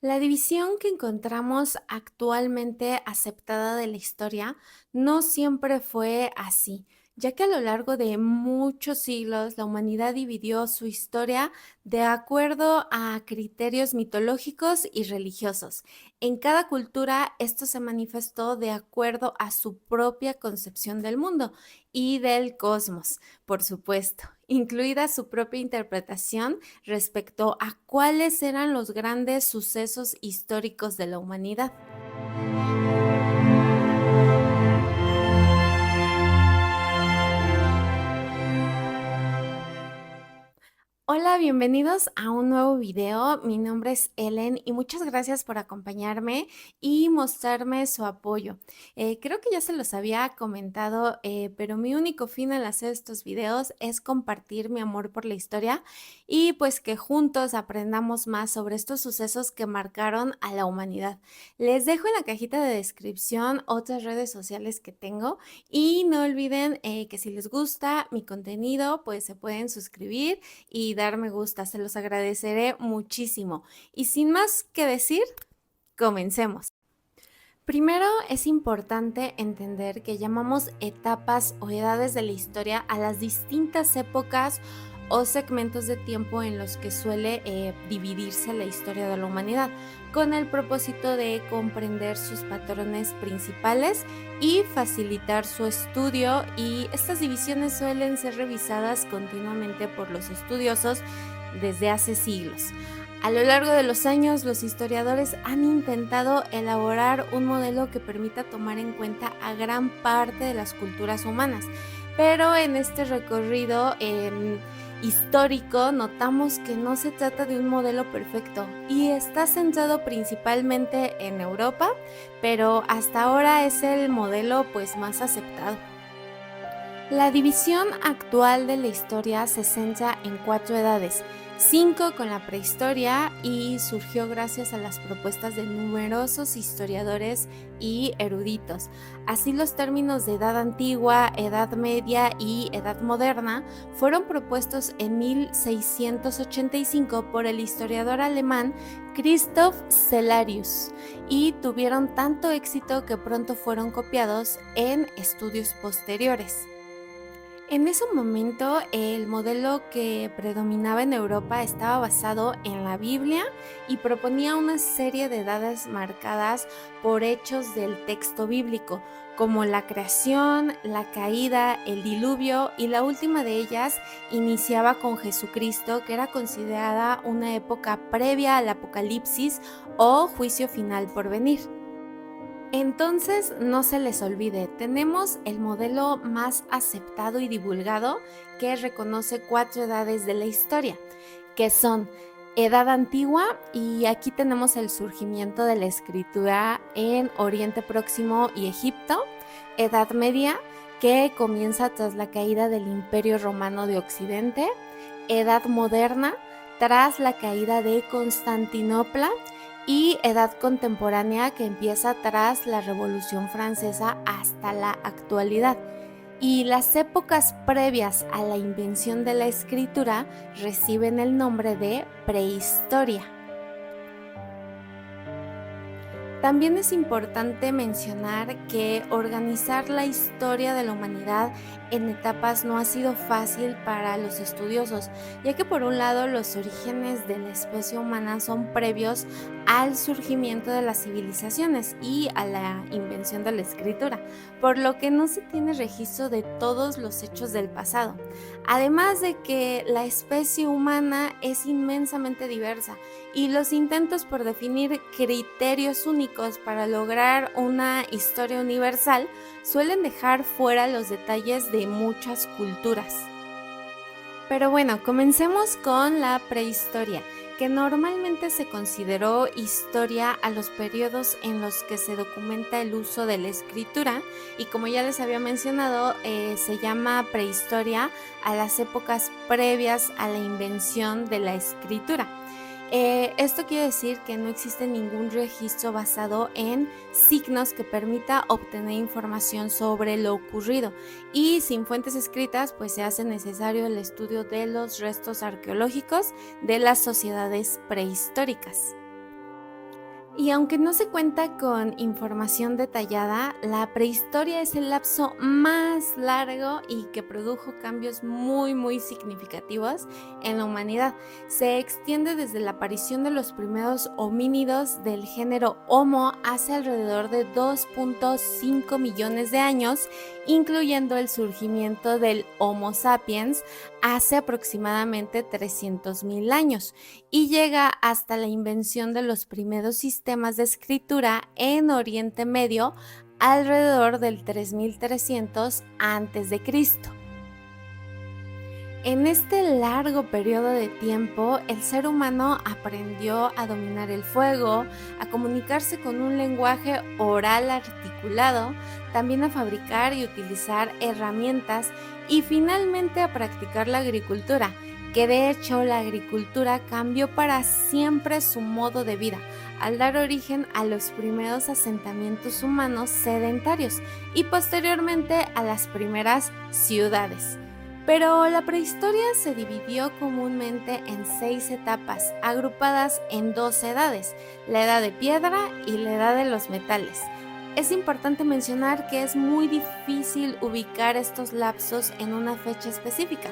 La división que encontramos actualmente aceptada de la historia no siempre fue así, ya que a lo largo de muchos siglos la humanidad dividió su historia de acuerdo a criterios mitológicos y religiosos. En cada cultura esto se manifestó de acuerdo a su propia concepción del mundo y del cosmos, por supuesto, incluida su propia interpretación respecto a cuáles eran los grandes sucesos históricos de la humanidad. Hola, bienvenidos a un nuevo video. Mi nombre es Ellen y muchas gracias por acompañarme y mostrarme su apoyo. Creo que ya se los había comentado, pero mi único fin al hacer estos videos es compartir mi amor por la historia y pues que juntos aprendamos más sobre estos sucesos que marcaron a la humanidad. Les dejo en la cajita de descripción otras redes sociales que tengo y no olviden que si les gusta mi contenido, pues se pueden suscribir y dar me gusta, se los agradeceré muchísimo. Y sin más que decir, comencemos. Primero es importante entender que llamamos etapas o edades de la historia a las distintas épocas o segmentos de tiempo en los que suele dividirse la historia de la humanidad, con el propósito de comprender sus patrones principales y facilitar su estudio, y estas divisiones suelen ser revisadas continuamente por los estudiosos desde hace siglos. A lo largo de los años, los historiadores han intentado elaborar un modelo que permita tomar en cuenta a gran parte de las culturas humanas, pero en este recorrido histórico notamos que no se trata de un modelo perfecto y está centrado principalmente en Europa, pero hasta ahora es el modelo pues más aceptado. La división actual de la historia se centra en 4 edades, 5 con la prehistoria, y surgió gracias a las propuestas de numerosos historiadores y eruditos. Así, los términos de edad antigua, edad media y edad moderna fueron propuestos en 1685 por el historiador alemán Christoph Cellarius y tuvieron tanto éxito que pronto fueron copiados en estudios posteriores. En ese momento, el modelo que predominaba en Europa estaba basado en la Biblia y proponía una serie de edades marcadas por hechos del texto bíblico, como la creación, la caída, el diluvio, y la última de ellas iniciaba con Jesucristo, que era considerada una época previa al Apocalipsis o juicio final por venir. Entonces, no se les olvide, tenemos el modelo más aceptado y divulgado, que reconoce 4 edades de la historia, que son Edad Antigua, y aquí tenemos el surgimiento de la escritura en Oriente Próximo y Egipto; Edad Media, que comienza tras la caída del Imperio Romano de Occidente; Edad Moderna, tras la caída de Constantinopla; y Edad Contemporánea, que empieza tras la Revolución Francesa hasta la actualidad. Y las épocas previas a la invención de la escritura reciben el nombre de prehistoria. También es importante mencionar que organizar la historia de la humanidad en etapas no ha sido fácil para los estudiosos, ya que por un lado los orígenes de la especie humana son previos al surgimiento de las civilizaciones y a la invención de la escritura, por lo que no se tiene registro de todos los hechos del pasado. Además de que la especie humana es inmensamente diversa y los intentos por definir criterios únicos para lograr una historia universal suelen dejar fuera los detalles de muchas culturas. Pero bueno, comencemos con la prehistoria, que normalmente se consideró historia a los periodos en los que se documenta el uso de la escritura, y como ya les había mencionado, se llama prehistoria a las épocas previas a la invención de la escritura. Esto quiere decir que no existe ningún registro basado en signos que permita obtener información sobre lo ocurrido, y sin fuentes escritas pues se hace necesario el estudio de los restos arqueológicos de las sociedades prehistóricas. Y aunque no se cuenta con información detallada, la prehistoria es el lapso más largo y que produjo cambios muy significativos en la humanidad. Se extiende desde la aparición de los primeros homínidos del género Homo hace alrededor de 2.5 millones de años, incluyendo el surgimiento del Homo sapiens hace aproximadamente 300.000 años y llega hasta la invención de los primeros sistemas de escritura en Oriente Medio alrededor del 3300 a.C. En este largo periodo de tiempo, el ser humano aprendió a dominar el fuego, a comunicarse con un lenguaje oral articulado, también a fabricar y utilizar herramientas y finalmente a practicar la agricultura, que de hecho la agricultura cambió para siempre su modo de vida, al dar origen a los primeros asentamientos humanos sedentarios y posteriormente a las primeras ciudades. Pero la prehistoria se dividió comúnmente en 6 etapas, agrupadas en 2 edades, la edad de piedra y la edad de los metales. Es importante mencionar que es muy difícil ubicar estos lapsos en una fecha específica,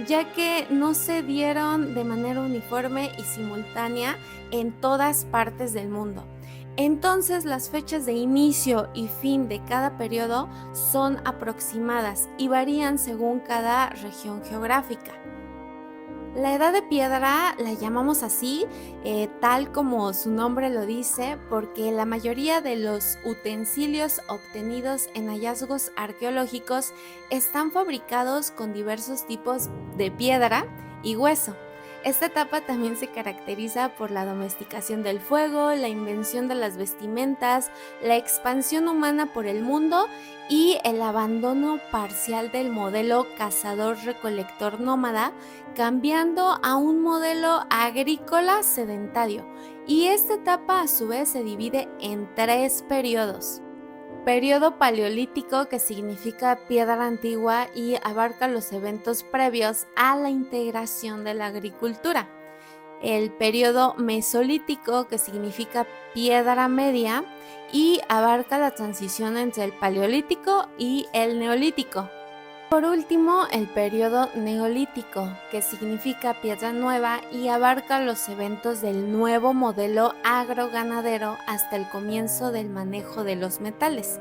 ya que no se dieron de manera uniforme y simultánea en todas partes del mundo. Entonces, las fechas de inicio y fin de cada periodo son aproximadas y varían según cada región geográfica. La edad de piedra la llamamos así, tal como su nombre lo dice, porque la mayoría de los utensilios obtenidos en hallazgos arqueológicos están fabricados con diversos tipos de piedra y hueso. Esta etapa también se caracteriza por la domesticación del fuego, la invención de las vestimentas, la expansión humana por el mundo y el abandono parcial del modelo cazador-recolector nómada, cambiando a un modelo agrícola sedentario. Y esta etapa a su vez se divide en 3 periodos. Periodo paleolítico, que significa piedra antigua y abarca los eventos previos a la integración de la agricultura. El periodo mesolítico, que significa piedra media y abarca la transición entre el paleolítico y el neolítico. Por último, el periodo neolítico, que significa piedra nueva y abarca los eventos del nuevo modelo agroganadero hasta el comienzo del manejo de los metales.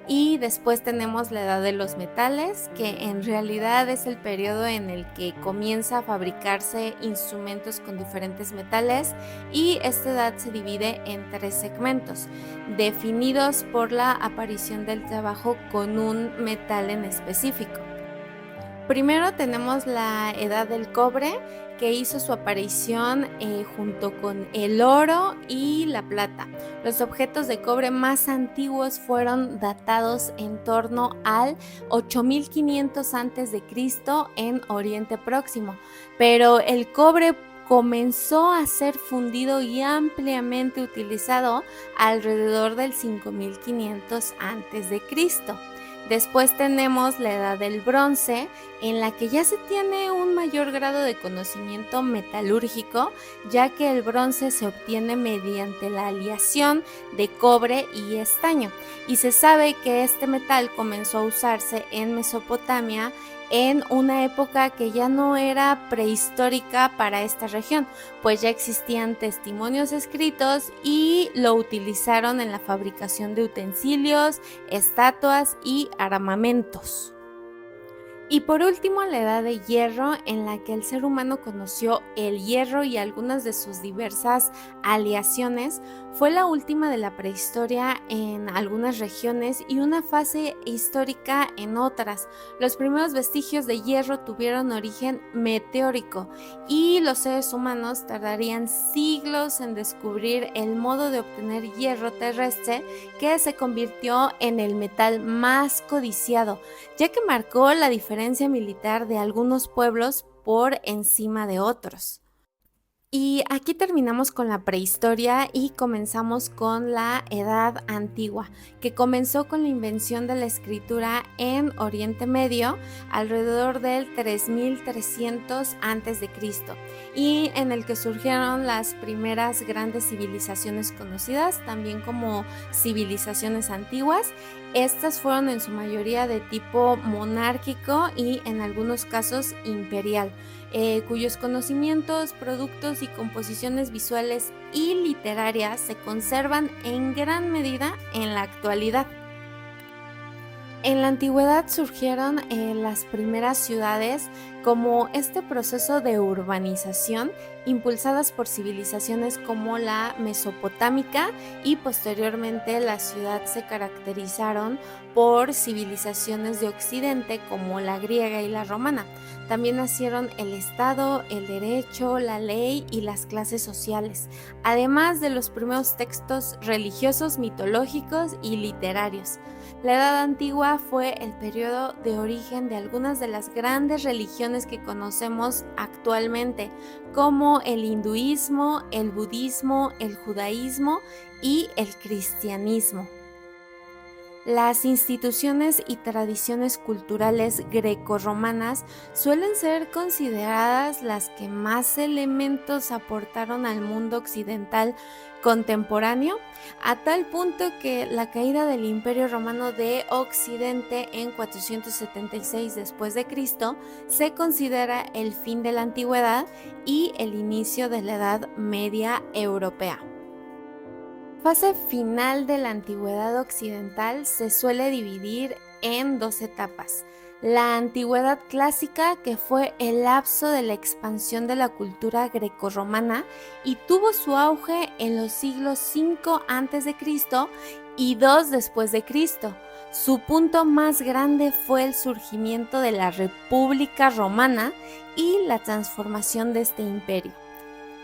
Y después tenemos la edad de los metales, que en realidad es el periodo en el que comienza a fabricarse instrumentos con diferentes metales, y esta edad se divide en 3 segmentos, definidos por la aparición del trabajo con un metal en específico. Primero tenemos la edad del cobre, que hizo su aparición junto con el oro y la plata. Los objetos de cobre más antiguos fueron datados en torno al 8500 a.C. en Oriente Próximo, pero el cobre comenzó a ser fundido y ampliamente utilizado alrededor del 5500 a.C. Después tenemos la edad del bronce, en la que ya se tiene un mayor grado de conocimiento metalúrgico, ya que el bronce se obtiene mediante la aleación de cobre y estaño, y se sabe que este metal comenzó a usarse en Mesopotamia en una época que ya no era prehistórica para esta región, pues ya existían testimonios escritos y lo utilizaron en la fabricación de utensilios, estatuas y armamentos. Y por último, la edad de hierro, en la que el ser humano conoció el hierro y algunas de sus diversas aleaciones, fue la última de la prehistoria en algunas regiones y una fase histórica en otras. Los primeros vestigios de hierro tuvieron origen meteórico y los seres humanos tardarían siglos en descubrir el modo de obtener hierro terrestre, que se convirtió en el metal más codiciado, ya que marcó la diferencia militar de algunos pueblos por encima de otros. Y aquí terminamos con la prehistoria y comenzamos con la Edad Antigua, que comenzó con la invención de la escritura en Oriente Medio alrededor del 3300 a.C. y en el que surgieron las primeras grandes civilizaciones conocidas, también como civilizaciones antiguas. Estas fueron en su mayoría de tipo monárquico y en algunos casos imperial, cuyos conocimientos, productos y composiciones visuales y literarias se conservan en gran medida en la actualidad. En la antigüedad surgieron las primeras ciudades como este proceso de urbanización impulsadas por civilizaciones como la mesopotámica, y posteriormente la ciudad se caracterizaron por civilizaciones de Occidente como la griega y la romana. También nacieron el Estado, el derecho, la ley y las clases sociales, además de los primeros textos religiosos, mitológicos y literarios. La Edad Antigua fue el periodo de origen de algunas de las grandes religiones que conocemos actualmente, como el hinduismo, el budismo, el judaísmo y el cristianismo. Las instituciones y tradiciones culturales grecorromanas suelen ser consideradas las que más elementos aportaron al mundo occidental contemporáneo, a tal punto que la caída del Imperio Romano de Occidente en 476 después de Cristo se considera el fin de la antigüedad y el inicio de la Edad Media europea. La fase final de la antigüedad occidental se suele dividir en dos etapas. La antigüedad clásica, que fue el lapso de la expansión de la cultura grecorromana y tuvo su auge en los siglos 5 a.C. y 2 después de Cristo. Su punto más grande fue el surgimiento de la República Romana y la transformación de este imperio.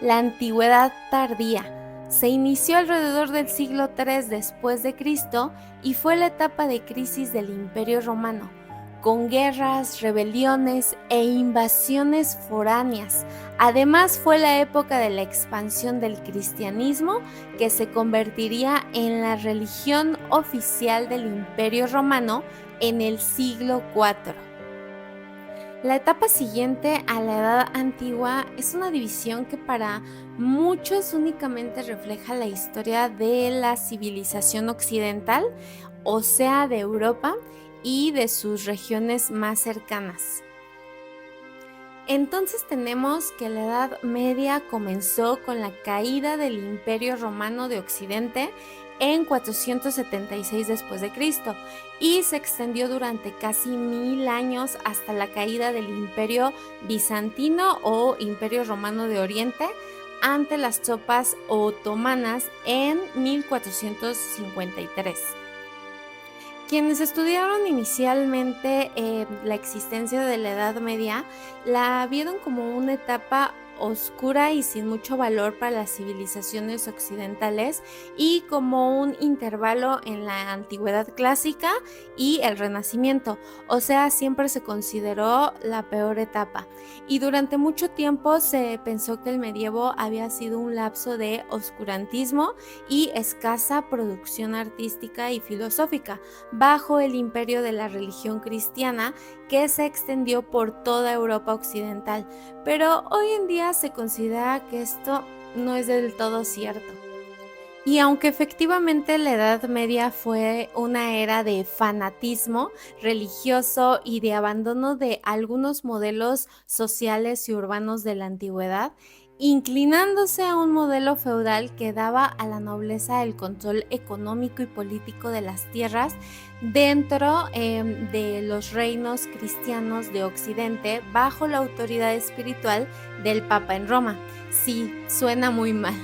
La antigüedad tardía se inició alrededor del siglo III después de Cristo y fue la etapa de crisis del Imperio Romano, con guerras, rebeliones e invasiones foráneas. Además, fue la época de la expansión del cristianismo, que se convertiría en la religión oficial del Imperio Romano en el siglo IV. La etapa siguiente a la Edad Antigua es una división que para muchos únicamente refleja la historia de la civilización occidental, o sea, de Europa y de sus regiones más cercanas. Entonces tenemos que la Edad Media comenzó con la caída del Imperio Romano de Occidente en 476 después de Cristo y se extendió durante casi 1000 años hasta la caída del Imperio Bizantino o Imperio Romano de Oriente ante las tropas otomanas en 1453. Quienes estudiaron inicialmente la existencia de la Edad Media la vieron como una etapa oscura y sin mucho valor para las civilizaciones occidentales, y como un intervalo en la antigüedad clásica y el Renacimiento, o sea, siempre se consideró la peor etapa. Y durante mucho tiempo se pensó que el medievo había sido un lapso de oscurantismo y escasa producción artística y filosófica, bajo el imperio de la religión cristiana que se extendió por toda Europa occidental. Pero hoy en día se considera que esto no es del todo cierto. Y aunque efectivamente la Edad Media fue una era de fanatismo religioso y de abandono de algunos modelos sociales y urbanos de la antigüedad, inclinándose a un modelo feudal que daba a la nobleza el control económico y político de las tierras dentro de los reinos cristianos de Occidente, bajo la autoridad espiritual del Papa en Roma. Sí, suena muy mal.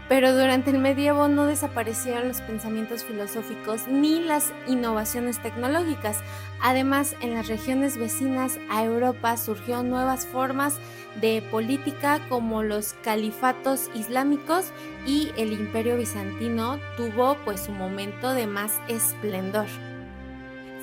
Pero durante el medievo no desaparecieron los pensamientos filosóficos ni las innovaciones tecnológicas. Además, en las regiones vecinas a Europa surgieron nuevas formas de política, como los califatos islámicos, y el Imperio bizantino tuvo pues su momento de más esplendor.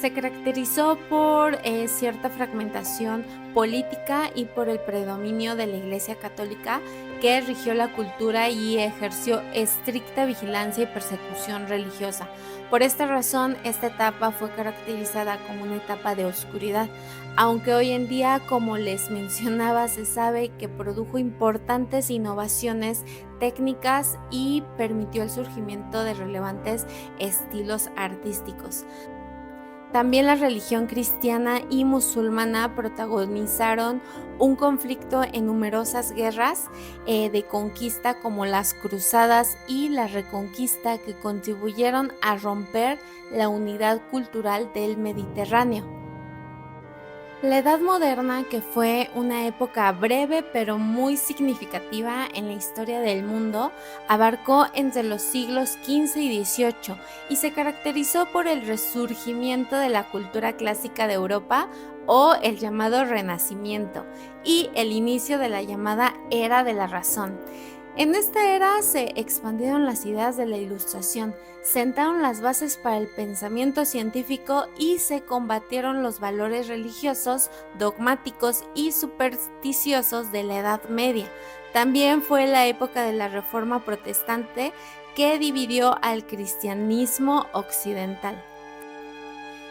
Se caracterizó por cierta fragmentación política y por el predominio de la Iglesia Católica, que rigió la cultura y ejerció estricta vigilancia y persecución religiosa. Por esta razón, esta etapa fue caracterizada como una etapa de oscuridad, aunque hoy en día, como les mencionaba, se sabe que produjo importantes innovaciones técnicas y permitió el surgimiento de relevantes estilos artísticos. También la religión cristiana y musulmana protagonizaron un conflicto en numerosas guerras de conquista como las cruzadas y la reconquista, que contribuyeron a romper la unidad cultural del Mediterráneo. La Edad Moderna, que fue una época breve pero muy significativa en la historia del mundo, abarcó entre los siglos XV y XVIII y se caracterizó por el resurgimiento de la cultura clásica de Europa, o el llamado Renacimiento, y el inicio de la llamada Era de la Razón. En esta era se expandieron las ideas de la Ilustración, sentaron las bases para el pensamiento científico y se combatieron los valores religiosos, dogmáticos y supersticiosos de la Edad Media. También fue la época de la Reforma Protestante, que dividió al cristianismo occidental.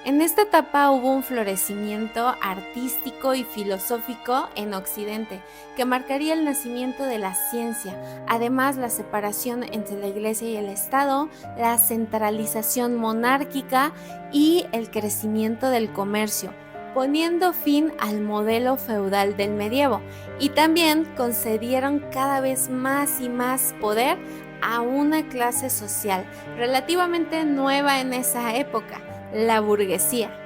En esta etapa hubo un florecimiento artístico y filosófico en Occidente, que marcaría el nacimiento de la ciencia, además la separación entre la Iglesia y el Estado, la centralización monárquica y el crecimiento del comercio, poniendo fin al modelo feudal del medievo, y también concedieron cada vez más y más poder a una clase social relativamente nueva en esa época: la burguesía.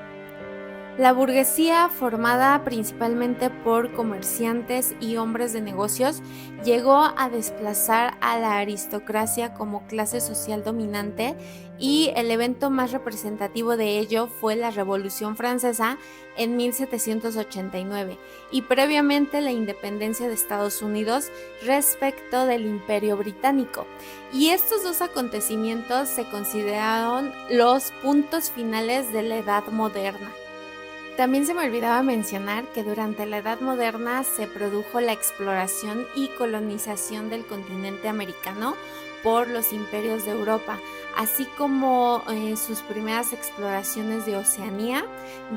La burguesía, formada principalmente por comerciantes y hombres de negocios, llegó a desplazar a la aristocracia como clase social dominante, y el evento más representativo de ello fue la Revolución Francesa en 1789 y previamente la independencia de Estados Unidos respecto del Imperio Británico. Y estos dos acontecimientos se consideraron los puntos finales de la Edad Moderna. También se me olvidaba mencionar que durante la Edad Moderna se produjo la exploración y colonización del continente americano por los imperios de Europa, así como sus primeras exploraciones de Oceanía.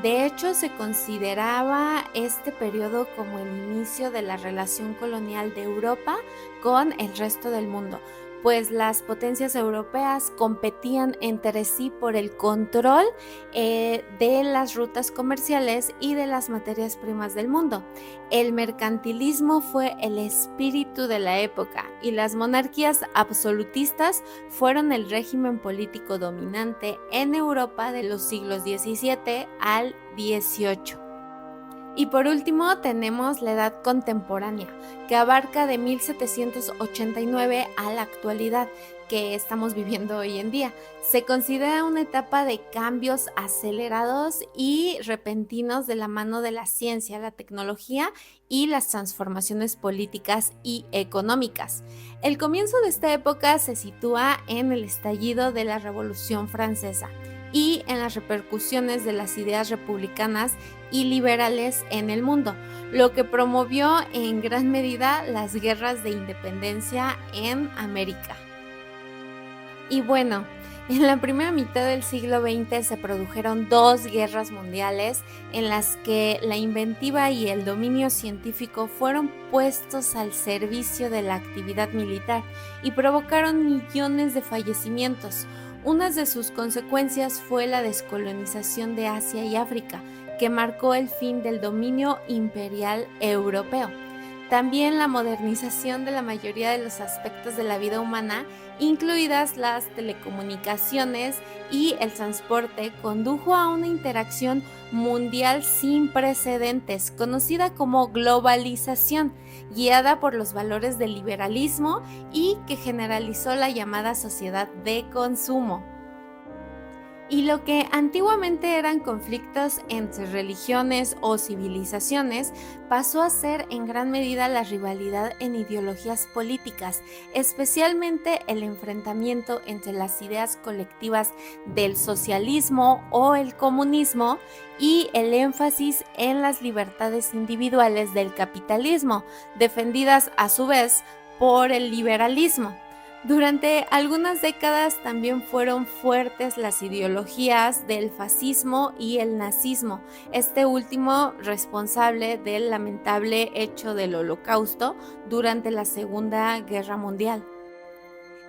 De hecho, se consideraba este periodo como el inicio de la relación colonial de Europa con el resto del mundo, pues las potencias europeas competían entre sí por el control de las rutas comerciales y de las materias primas del mundo. El mercantilismo fue el espíritu de la época, y las monarquías absolutistas fueron el régimen político dominante en Europa de los siglos XVII al XVIII. Y por último tenemos la Edad Contemporánea, que abarca de 1789 a la actualidad, que estamos viviendo hoy en día. Se considera una etapa de cambios acelerados y repentinos de la mano de la ciencia, la tecnología y las transformaciones políticas y económicas. El comienzo de esta época se sitúa en el estallido de la Revolución Francesa y en las repercusiones de las ideas republicanas y liberales en el mundo, lo que promovió en gran medida las guerras de independencia en América. Y bueno, en la primera mitad del siglo XX se produjeron dos guerras mundiales en las que la inventiva y el dominio científico fueron puestos al servicio de la actividad militar y provocaron millones de fallecimientos. Una de sus consecuencias fue la descolonización de Asia y África, que marcó el fin del dominio imperial europeo. También la modernización de la mayoría de los aspectos de la vida humana, incluidas las telecomunicaciones y el transporte, condujo a una interacción mundial sin precedentes, conocida como globalización, guiada por los valores del liberalismo y que generalizó la llamada sociedad de consumo. Y lo que antiguamente eran conflictos entre religiones o civilizaciones pasó a ser en gran medida la rivalidad en ideologías políticas, especialmente el enfrentamiento entre las ideas colectivas del socialismo o el comunismo y el énfasis en las libertades individuales del capitalismo, defendidas a su vez por el liberalismo. Durante algunas décadas también fueron fuertes las ideologías del fascismo y el nazismo, este último responsable del lamentable hecho del Holocausto durante la Segunda Guerra Mundial.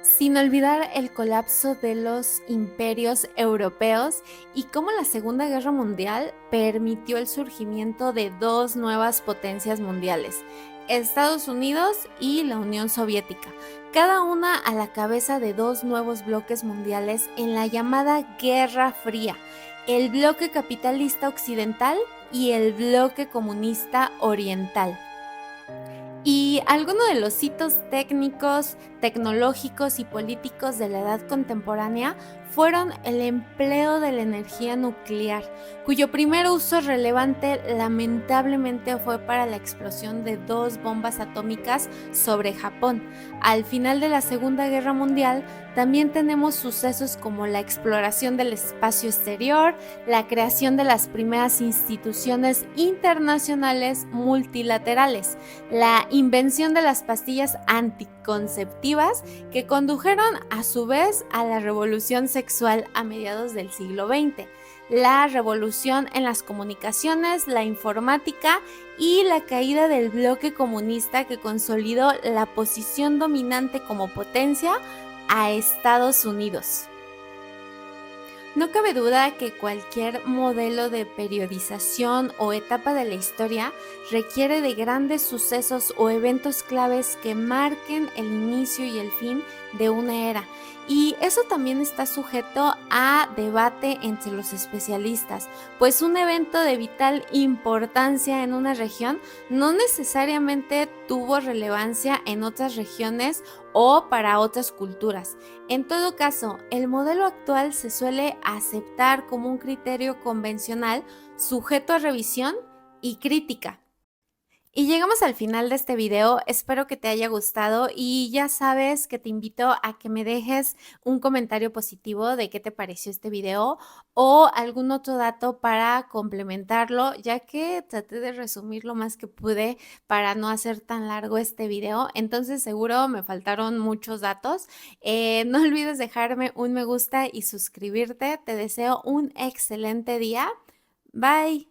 Sin olvidar el colapso de los imperios europeos y cómo la Segunda Guerra Mundial permitió el surgimiento de dos nuevas potencias mundiales, Estados Unidos y la Unión Soviética, cada una a la cabeza de dos nuevos bloques mundiales en la llamada Guerra Fría, el bloque capitalista occidental y el bloque comunista oriental. Y algunos de los hitos técnicos, tecnológicos y políticos de la edad contemporánea fueron el empleo de la energía nuclear, cuyo primer uso relevante lamentablemente fue para la explosión de dos bombas atómicas sobre Japón. Al final de la Segunda Guerra Mundial, también tenemos sucesos como la exploración del espacio exterior, la creación de las primeras instituciones internacionales multilaterales, la invención de las pastillas anticonceptivas que condujeron a su vez a la revolución sexual a mediados del siglo XX, la revolución en las comunicaciones, la informática y la caída del bloque comunista que consolidó la posición dominante como potencia a Estados Unidos. No cabe duda que cualquier modelo de periodización o etapa de la historia requiere de grandes sucesos o eventos claves que marquen el inicio y el fin de una era. Y eso también está sujeto a debate entre los especialistas, pues un evento de vital importancia en una región no necesariamente tuvo relevancia en otras regiones o para otras culturas. En todo caso, el modelo actual se suele aceptar como un criterio convencional sujeto a revisión y crítica. Y llegamos al final de este video, espero que te haya gustado y ya sabes que te invito a que me dejes un comentario positivo de qué te pareció este video o algún otro dato para complementarlo, ya que traté de resumir lo más que pude para no hacer tan largo este video, entonces seguro me faltaron muchos datos. No olvides dejarme un me gusta y suscribirte, te deseo un excelente día, bye.